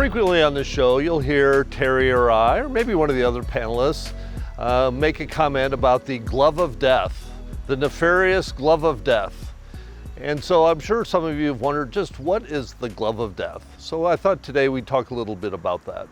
Frequently on the show, you'll hear Terry or I, or maybe one of the other panelists, make a comment about the glove of death, the nefarious glove of death. And so I'm sure some of you have wondered just what is the glove of death? So I thought today we'd talk a little bit about that.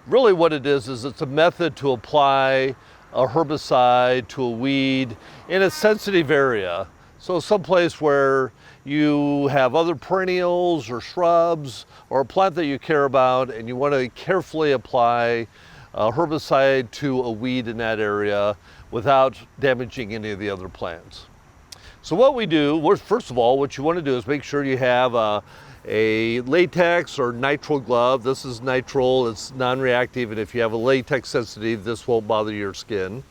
Really what it is it's a method to apply a herbicide to a weed in a sensitive area. So someplace where you have other perennials or shrubs or a plant that you care about and you want to carefully apply a herbicide to a weed in that area without damaging any of the other plants. So what we do, first of all, what you want to do is make sure you have a latex or nitrile glove. This is nitrile, it's non-reactive, and if you have a latex sensitive, this won't bother your skin.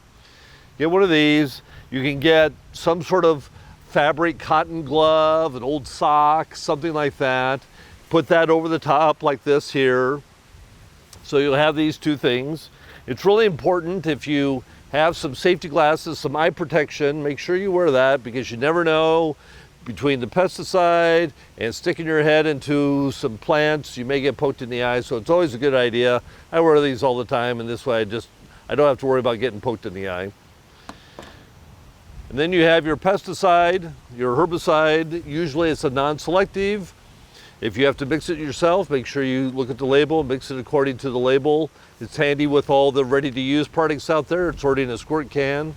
Get one of these. You can get some sort of fabric cotton glove, an old sock, something like that. Put that over the top like this here. So you'll have these two things. It's really important if you have some safety glasses, some eye protection, make sure you wear that because you never know between the pesticide and sticking your head into some plants, you may get poked in the eye, so it's always a good idea. I wear these all the time, and this way I don't have to worry about getting poked in the eye. And then you have your pesticide, your herbicide. Usually it's a non-selective. If you have to mix it yourself, make sure you look at the label, mix it according to the label. It's handy with all the ready-to-use products out there. It's already in a squirt can.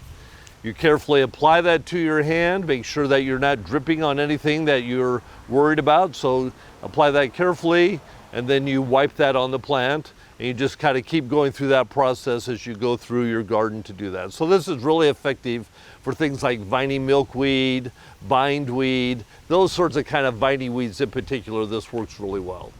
You carefully apply that to your hand. Make sure that you're not dripping on anything that you're worried about. So apply that carefully, and then you wipe that on the plant. And you just kind of keep going through that process as you go through your garden to do that. So this is really effective for things like viney milkweed, bindweed, those sorts of kind of viney weeds in particular. This works really well.